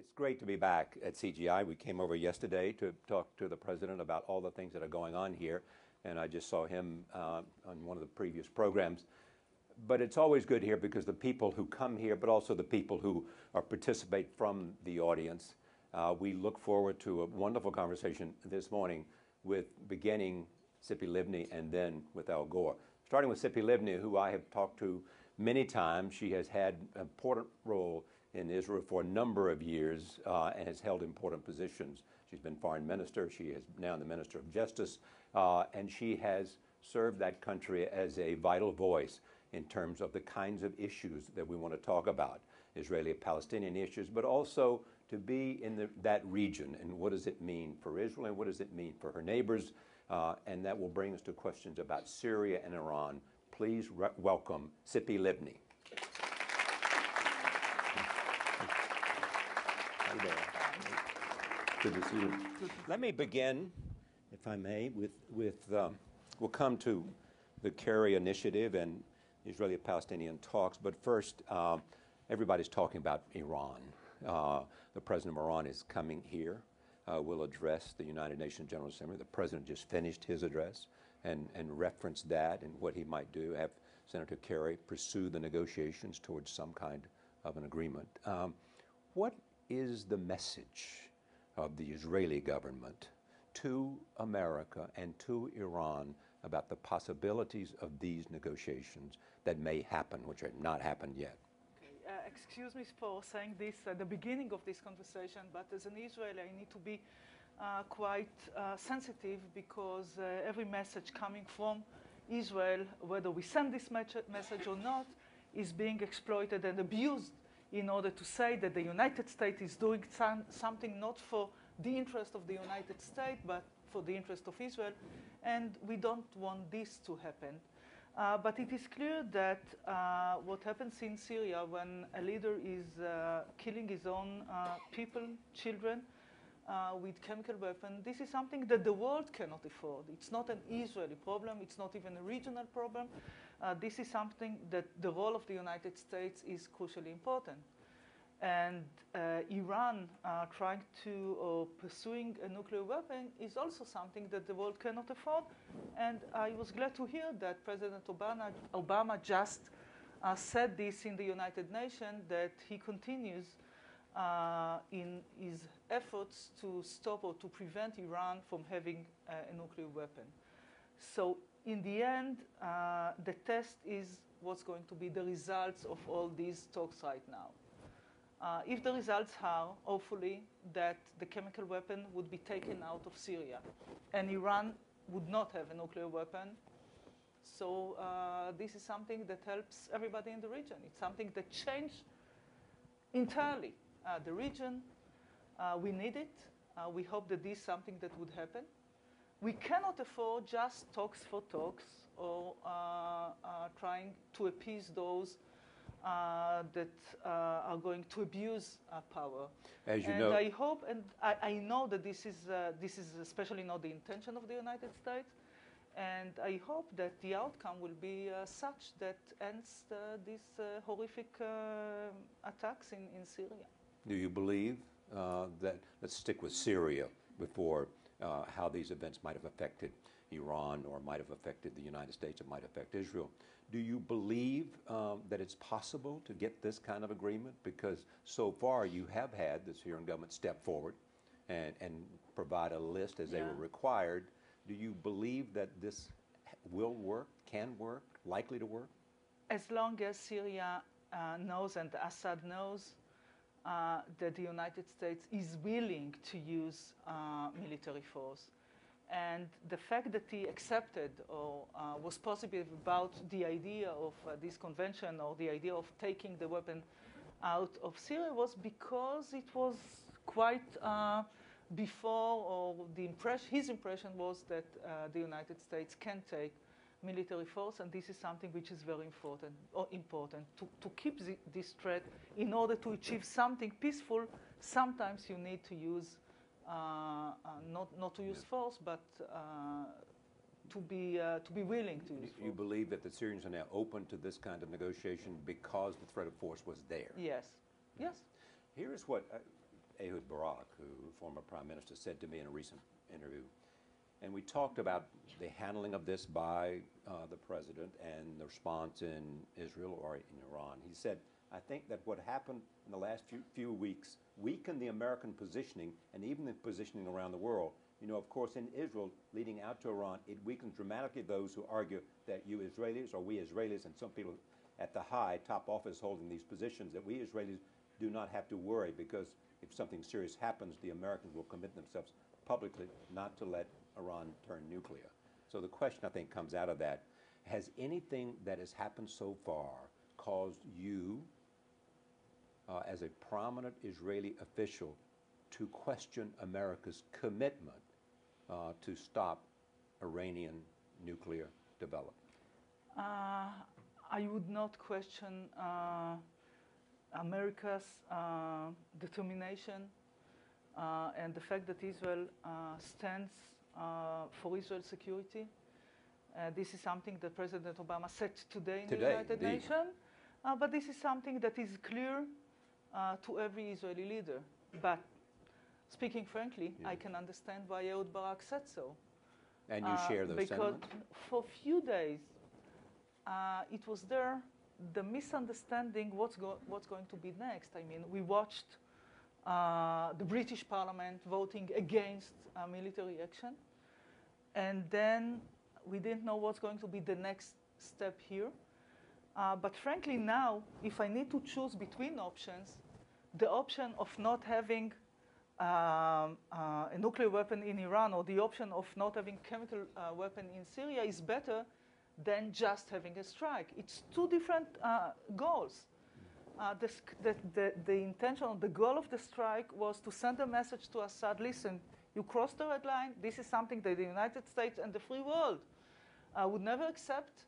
It's great to be back at CGI. We came over yesterday to talk to the president about all the things that are going on here, and I just saw him on one of the previous programs. But it's always good here because the people who come here, but also the people who participate from the audience, we look forward to a wonderful conversation this morning with beginning Tzipi Livni and then with Al Gore. Starting with Tzipi Livni, who I have talked to many times. She has had an important role in Israel for a number of years and has held important positions. She's been foreign minister. She is now the Minister of Justice, and she has served that country as a vital voice in terms of the kinds of issues that we want to talk about, Israeli-Palestinian issues, but also to be in that region and what does it mean for Israel and what does it mean for her neighbors, and that will bring us to questions about Syria and Iran. Please welcome Tzipi Livni. Good to see you. Let me begin, if I may, with we'll come to the Kerry Initiative and Israeli-Palestinian talks, but first, everybody's talking about Iran. The president of Iran is coming here, will address the United Nations General Assembly. The president just finished his address and referenced that and what he might do, have Senator Kerry pursue the negotiations towards some kind of an agreement. What is the message of the Israeli government to America and to Iran about the possibilities of these negotiations that may happen, which have not happened yet? Excuse me for saying this at the beginning of this conversation, but as an Israeli, I need to be quite sensitive because every message coming from Israel, whether we send this message or not, is being exploited and abused in order to say that the United States is doing something not for the interest of the United States, but for the interest of Israel, and we don't want this to happen. But it is clear that what happens in Syria when a leader is killing his own people, children, with chemical weapons, this is something that the world cannot afford. It's not an Israeli problem. It's not even a regional problem. This is something that the role of the United States is crucially important. And Iran trying to or pursuing a nuclear weapon is also something that the world cannot afford. And I was glad to hear that President Obama just said this in the United Nations, that he continues in his efforts to stop or to prevent Iran from having a nuclear weapon. So in the end, the test is what's going to be the results of all these talks right now. If the results are, hopefully, that the chemical weapon would be taken out of Syria and Iran would not have a nuclear weapon, so this is something that helps everybody in the region. It's something that changed entirely the region. We need it. We hope that this is something that would happen. We cannot afford just talks for talks or trying to appease those that are going to abuse power. As you know, I hope, and I know that this is especially not the intention of the United States, and I hope that the outcome will be such that ends these horrific attacks in Syria. Do you believe that, let's stick with Syria before how these events might have affected Iran or might have affected the United States, it might affect Israel. Do you believe that it's possible to get this kind of agreement? Because so far you have had the Syrian government step forward and provide a list as they were required. Do you believe that this will work, can work, likely to work? As long as Syria knows and Assad knows that the United States is willing to use military force. And the fact that he accepted or was positive about the idea of this convention or the idea of taking the weapon out of Syria was because it was quite before, or his impression was that the United States can take military force, and this is something which is very important to keep this threat. In order to achieve something peaceful, sometimes you need to use not to use force, but to be willing to use force. You believe that the Syrians are now open to this kind of negotiation because the threat of force was there? Yes. Yes. Here is what Ehud Barak, who former prime minister said to me in a recent interview. And we talked about the handling of this by the president and the response in Israel or in Iran. He said, I think that what happened in the last few weeks weakened the American positioning and even the positioning around the world. You know, of course, in Israel, leading out to Iran, it weakens dramatically those who argue that you Israelis, or we Israelis, and some people at the high top office holding these positions, that we Israelis do not have to worry because if something serious happens, the Americans will commit themselves publicly not to let Iran turn nuclear. So the question, I think, comes out of that. Has anything that has happened so far caused you, as a prominent Israeli official, to question America's commitment to stop Iranian nuclear development? I would not question America's determination and the fact that Israel stands for Israel's security. This is something that President Obama said today in the United Nations, but this is something that is clear to every Israeli leader. But speaking frankly, I can understand why Ehud Barak said so. And you share those sentiments? Because for a few days, it was there, the misunderstanding what's going to be next. I mean, we watched the British Parliament voting against military action, and then we didn't know what's going to be the next step here. But frankly now, if I need to choose between options, the option of not having a nuclear weapon in Iran or the option of not having chemical weapon in Syria is better than just having a strike. It's two different goals. The intention, the goal of the strike was to send a message to Assad, listen, you crossed the red line, this is something that the United States and the free world would never accept,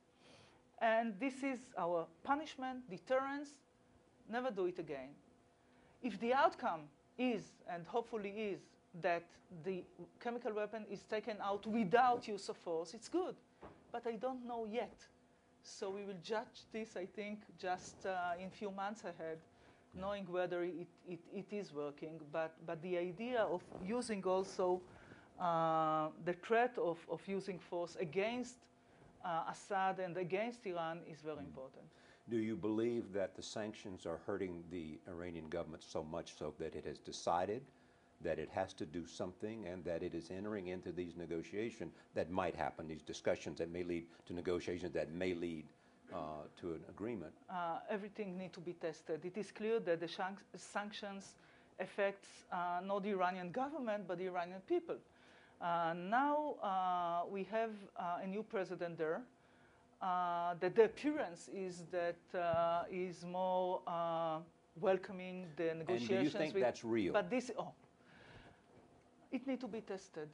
and this is our punishment, deterrence, never do it again. If the outcome is, and hopefully is, that the chemical weapon is taken out without use of force, it's good, but I don't know yet. So we will judge this, I think, just in few months ahead, knowing whether it is working. But the idea of using also the threat of using force against Assad and against Iran is very important. Do you believe that the sanctions are hurting the Iranian government so much so that it has decided that it has to do something and that it is entering into these negotiations that might happen, these discussions that may lead to negotiations that may lead to an agreement? Everything needs to be tested. It is clear that the sanctions affects not the Iranian government, but the Iranian people. Now we have a new president there. That the appearance is that is more welcoming the negotiations. And do you think that's real? But this, it needs to be tested.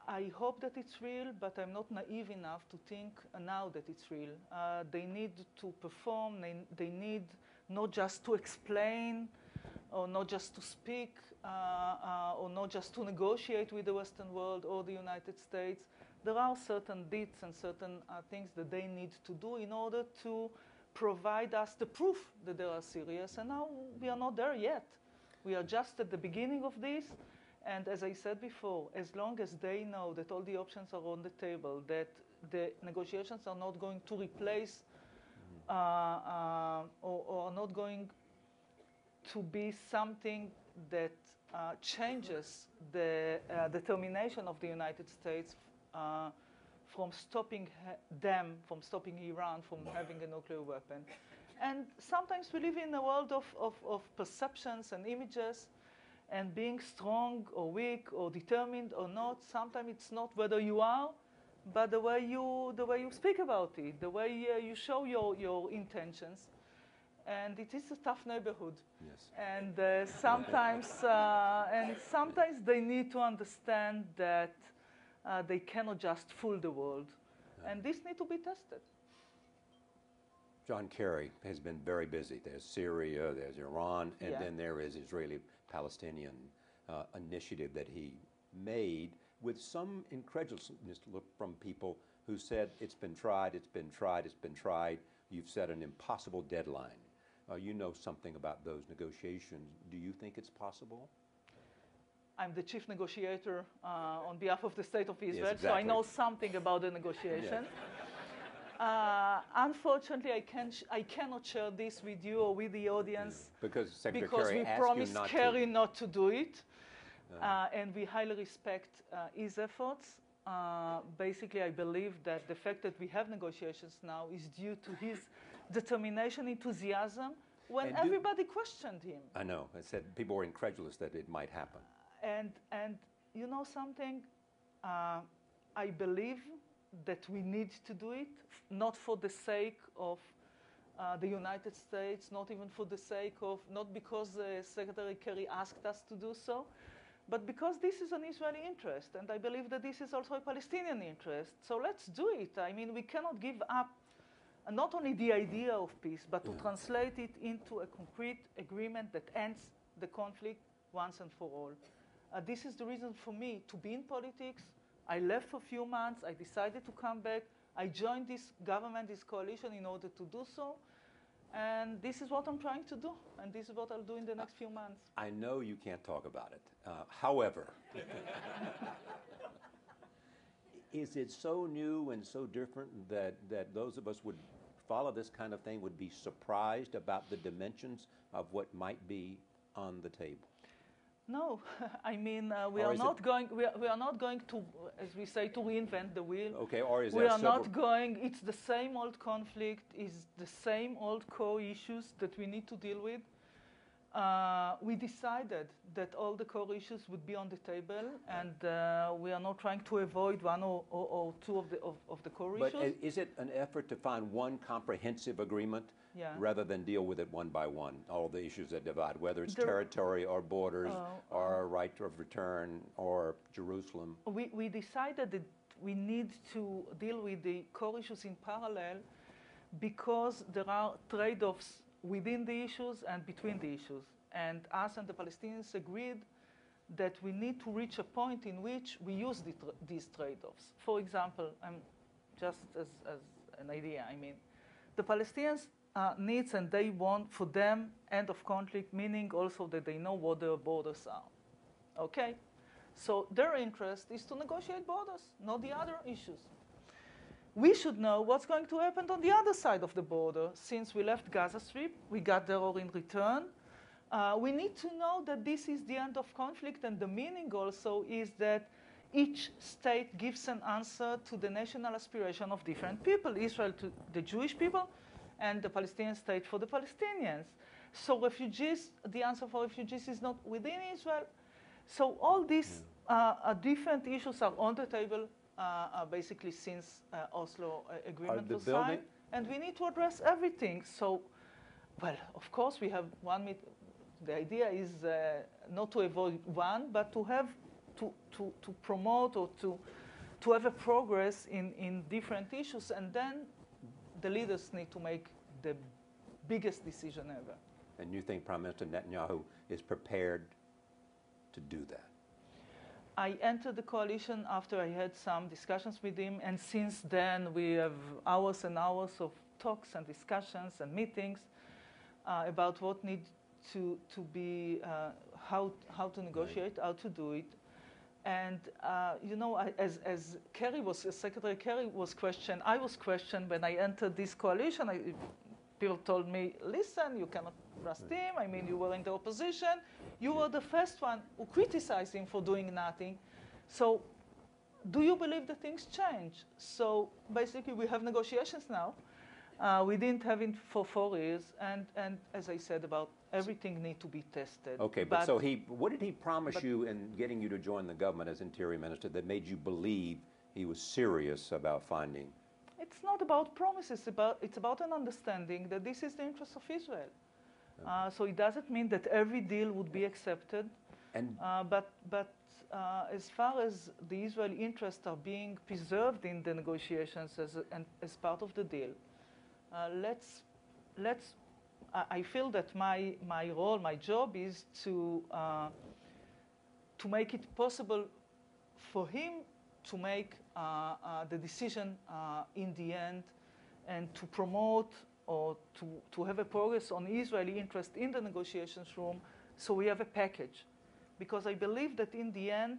I hope that it's real, but I'm not naive enough to think now that it's real. They need to perform. They need not just to explain, or not just to speak, or not just to negotiate with the Western world or the United States. There are certain deeds and certain things that they need to do in order to provide us the proof that they are serious. And now we are not there yet. We are just at the beginning of this. And as I said before, as long as they know that all the options are on the table, that the negotiations are not going to replace or are not going to be something that changes the determination of the United States from stopping them, from stopping Iran from having a nuclear weapon. And sometimes we live in a world of perceptions and images, and being strong or weak or determined or not, sometimes it's not whether you are, but the way you speak about it, the way you show your intentions. And it is a tough neighborhood. Yes. And sometimes they need to understand that they cannot just fool the world. And this needs to be tested. John Kerry has been very busy. There's Syria, there's Iran, and then there is Israeli-Palestinian initiative that he made with some incredulousness from people who said, it's been tried, it's been tried, it's been tried. You've set an impossible deadline. You know something about those negotiations. Do you think it's possible? I'm the chief negotiator on behalf of the State of Israel, yes, exactly. so I know something about the negotiation. Unfortunately, I cannot share this with you or with the audience because Secretary because Kerry we asked promised you not Kerry to. not to do it, and we highly respect his efforts. Basically, I believe that the fact that we have negotiations now is due to his determination, enthusiasm, when everybody questioned him. I know. I said people were incredulous that it might happen. And you know something? I believe that we need to do it, not for the sake of the United States, not even for the sake of, not because Secretary Kerry asked us to do so, but because this is an Israeli interest, and I believe that this is also a Palestinian interest. So let's do it. I mean, we cannot give up not only the idea of peace, but to translate it into a concrete agreement that ends the conflict once and for all. This is the reason for me to be in politics. I left for a few months. I decided to come back. I joined this government, this coalition, in order to do so. And this is what I'm trying to do. And this is what I'll do in the next few months. I know you can't talk about it. However, is it so new and so different that those of us would follow this kind of thing would be surprised about the dimensions of what might be on the table? No, I mean we are not going to, as we say, to reinvent the wheel. Okay, or is we are not going? It's the same old conflict. It's the same old core issues that we need to deal with. We decided that all the core issues would be on the table, and we are not trying to avoid one or two of the core issues. But is it an effort to find one comprehensive agreement? Yeah. Rather than deal with it one by one, all the issues that divide, whether it's territory or borders or right of return or Jerusalem? We decided that we need to deal with the core issues in parallel because there are trade-offs within the issues and between the issues. And us and the Palestinians agreed that we need to reach a point in which we use these trade-offs. For example, just as an idea, I mean, the Palestinians needs and they want for them end of conflict, meaning also that they know what their borders are. Okay? So their interest is to negotiate borders, not the other issues. We should know what's going to happen on the other side of the border. Since we left Gaza Strip, we got there all in return. We need to know that this is the end of conflict, and the meaning also is that each state gives an answer to the national aspiration of different people, Israel to the Jewish people, and the Palestinian state for the Palestinians. So refugees, the answer for refugees is not within Israel. So all these different issues are on the table basically since Oslo agreement was signed. And we need to address everything. So, well, of course we have one meeting. The idea is not to avoid one, but to have, to promote or to have a progress in different issues. And then the leaders need to make the biggest decision ever. And you think Prime Minister Netanyahu is prepared to do that? I entered the coalition after I had some discussions with him, and since then we have hours and hours of talks and discussions and meetings about what needs to be, how to negotiate, how to do it. And, you know, as Secretary Kerry was questioned, I was questioned when I entered this coalition. People told me, listen, you cannot trust him. I mean, you were in the opposition. You were the first one who criticized him for doing nothing. So do you believe that things change? So basically, we have negotiations now. We didn't have it for 4 years. And as I said, about everything needs to be tested. Okay, but so what did he promise you in getting you to join the government as Interior Minister that made you believe he was serious about finding? It's not about promises. It's about an understanding that this is the interest of Israel. So it doesn't mean that every deal would be accepted. And but as far as the Israeli interests are being preserved in the negotiations as part of the deal, I feel that my role, my job is to make it possible for him to make the decision in the end, and to promote or to have a progress on Israeli interest in the negotiations room, so we have a package. because I believe that in the end,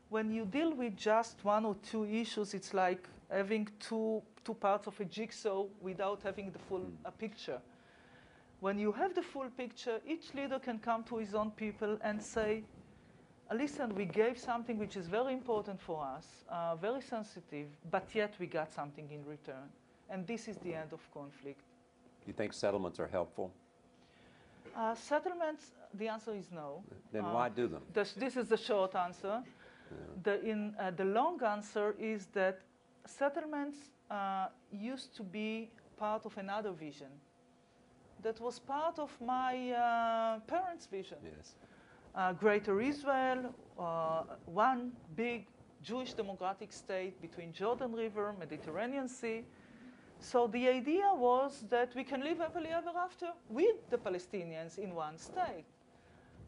when you deal with just one or two issues, it's like having two parts of a jigsaw without having the full picture. When you have the full picture, each leader can come to his own people and say, listen, we gave something which is very important for us, very sensitive, but yet we got something in return. And this is the end of conflict. You think settlements are helpful? Settlements, the answer is no. Then why do them? This is the short answer. Yeah. The long answer is that settlements used to be part of another vision. That was part of my parents' vision. Yes. Greater Israel, one big Jewish democratic state between Jordan River, Mediterranean Sea. So the idea was that we can live happily ever after with the Palestinians in one state.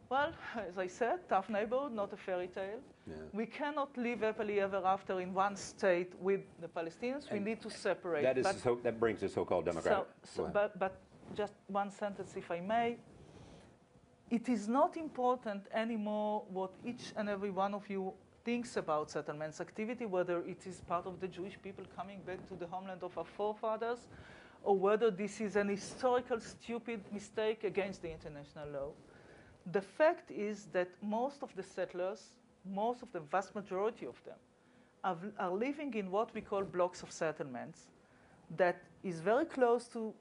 Well, as I said, tough neighborhood, not a fairy tale. Yeah. We cannot live happily ever after in one state with the Palestinians. We need to separate. That brings the so-called democratic. But just one sentence, if I may. It is not important anymore what each and every one of you thinks about settlements activity, whether it is part of the Jewish people coming back to the homeland of our forefathers, or whether this is an historical stupid mistake against the international law. The fact is that most of the settlers, most of the vast majority of them, are living in what we call blocks of settlements that is very close to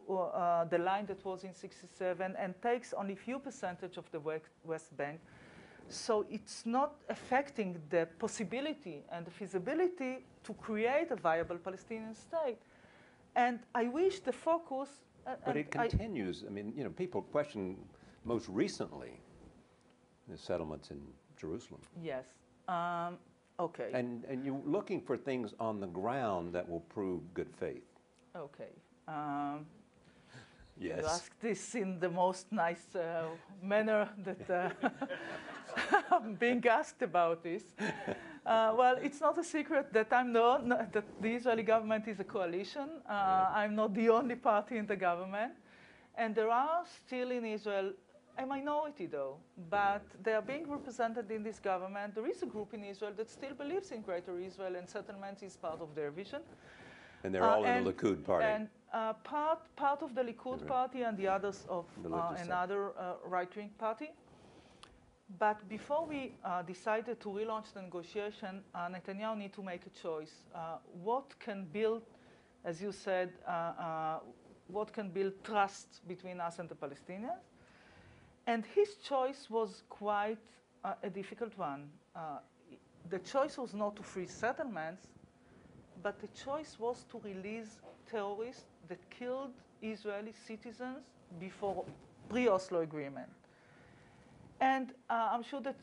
the line that was in 67 and takes only a few percentage of the West Bank. So it's not affecting the possibility and the feasibility to create a viable Palestinian state. And I wish the focus... But it continues. I mean, you know, people question most recently the settlements in Jerusalem. Yes. Okay. And you're looking for things on the ground that will prove good faith. Okay. Yes. You ask this in the most nice manner that I'm being asked about this. Well, it's not a secret that that the Israeli government is a coalition. I'm not the only party in the government. And there are still in Israel a minority, though, but they are being represented in this government. There is a group in Israel that still believes in Greater Israel, and settlement is part of their vision. And they're all in the Likud party. And part of the Likud party and the others of another right-wing party. But before we decided to relaunch the negotiation, Netanyahu need to make a choice. What can build, as you said, what can build trust between us and the Palestinians? And his choice was quite a difficult one. The choice was not to free settlements, but the choice was to release terrorists that killed Israeli citizens before pre-Oslo agreement. And I'm sure that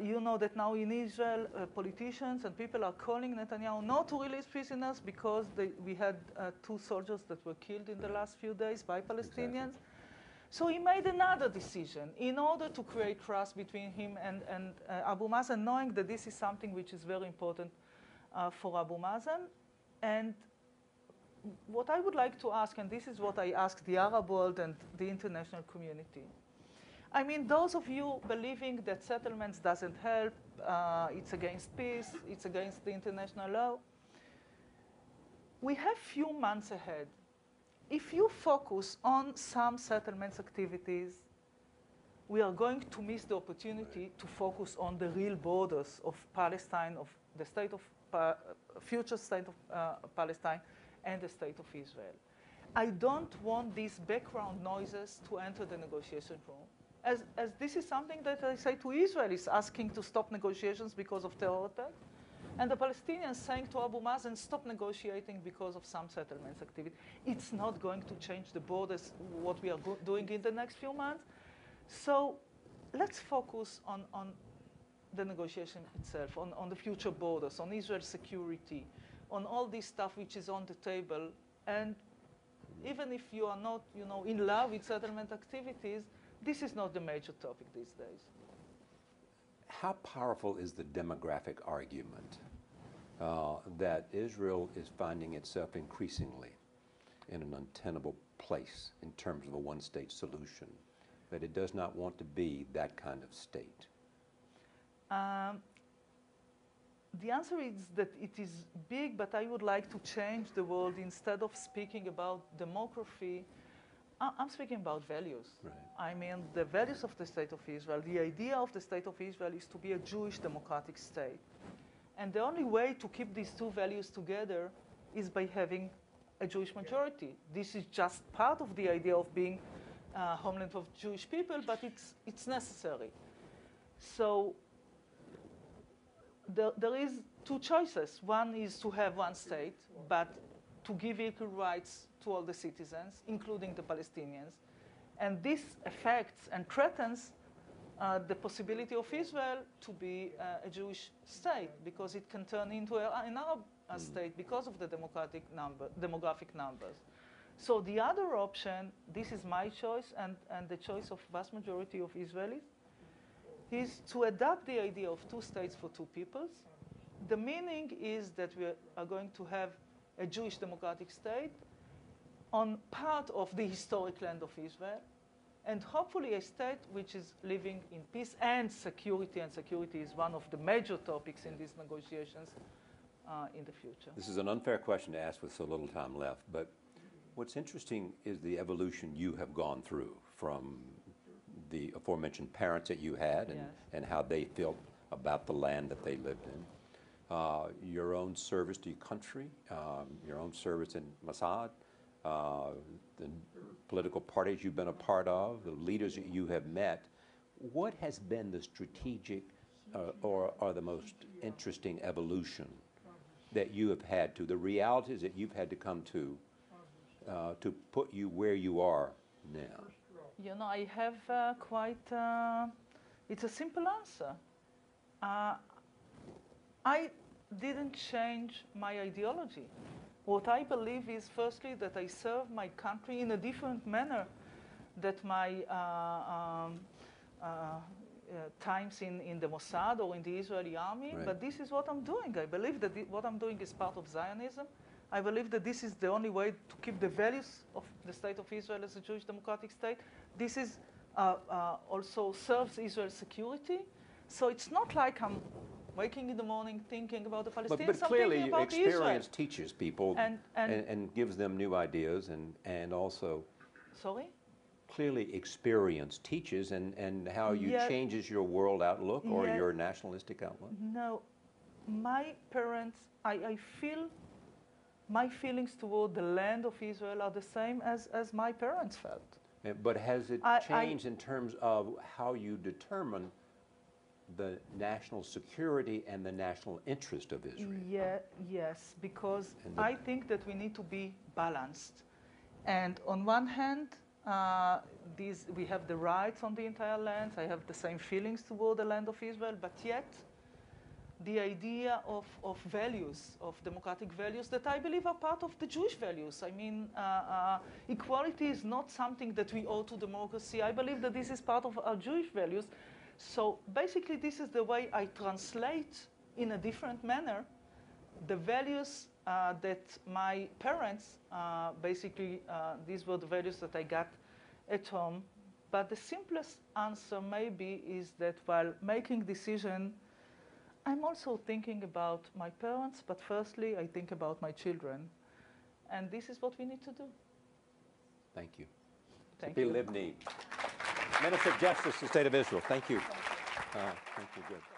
you know that now in Israel, politicians and people are calling Netanyahu not to release prisoners because we had 2 soldiers that were killed in the last few days by Palestinians. Exactly. So he made another decision in order to create trust between him and Abu Mazen, knowing that this is something which is very important for Abu Mazen. And what I would like to ask, and this is what I asked the Arab world and the international community. I mean, those of you believing that settlements doesn't help, it's against peace, it's against the international law, we have few months ahead. If you focus on some settlements activities, we are going to miss the opportunity to focus on the real borders of Palestine, of the state of future state of Palestine, and the state of Israel. I don't want these background noises to enter the negotiation room. As this is something that I say to Israelis asking to stop negotiations because of terror attack, and the Palestinians saying to Abu Mazen, stop negotiating because of some settlements activity. It's not going to change the borders, what we are doing in the next few months. So let's focus on the negotiation itself, on the future borders, on Israel's security, on all this stuff which is on the table. And even if you are not, in love with settlement activities, this is not the major topic these days. How powerful is the demographic argument that Israel is finding itself increasingly in an untenable place in terms of a one-state solution, that it does not want to be that kind of state? The answer is that it is big, but I would like to change the world. Instead of speaking about demography, I'm speaking about values. Right. I mean, the values of the State of Israel. The idea of the State of Israel is to be a Jewish democratic state. And the only way to keep these two values together is by having a Jewish majority. This is just part of the idea of being homeland of Jewish people, but it's necessary. So there is two choices. One is to have one state, but to give equal rights to all the citizens, including the Palestinians. And this affects and threatens the possibility of Israel to be a Jewish state, because it can turn into an Arab state because of the demographic numbers. So the other option, this is my choice and the choice of vast majority of Israelis, is to adopt the idea of two states for two peoples. The meaning is that we are going to have a Jewish democratic state on part of the historic land of Israel, and hopefully a state which is living in peace and security is one of the major topics in these negotiations in the future. This is an unfair question to ask with so little time left, but what's interesting is the evolution you have gone through from the aforementioned parents that you had and how they felt about the land that they lived in. Your own service to your country, your own service in Mossad, the political parties you've been a part of, the leaders that you have met. What has been the strategic or the most interesting evolution that you have had to, the realities that you've had to come to put you where you are now? You know, I have it's a simple answer. I didn't change my ideology. What I believe is, firstly, that I serve my country in a different manner that my times in the Mossad or in the Israeli army, right. But this is what I'm doing. I believe that what I'm doing is part of Zionism. I believe that this is the only way to keep the values of the State of Israel as a Jewish democratic state. This is also serves Israel's security. So it's not like I'm waking in the morning thinking about the Palestinians. But clearly about experience Israel. teaches people and gives them new ideas and also... Sorry? Clearly experience teaches and how you changes your world outlook or your nationalistic outlook. No, my parents, I feel my feelings toward the land of Israel are the same as my parents felt. But has it changed in terms of how you determine the national security and the national interest of Israel? Yes, because I think that we need to be balanced. And on one hand, we have the rights on the entire land. I have the same feelings toward the land of Israel, but yet the idea of values, of democratic values that I believe are part of the Jewish values. I mean, equality is not something that we owe to democracy. I believe that this is part of our Jewish values. So basically, this is the way I translate in a different manner the values that my parents, these were the values that I got at home. But the simplest answer maybe is that while making decision, I'm also thinking about my parents, but firstly, I think about my children. And this is what we need to do. Thank you. Thank Tzipi you. Livni, Minister of Justice, the State of Israel. Thank you. Thank you. Good.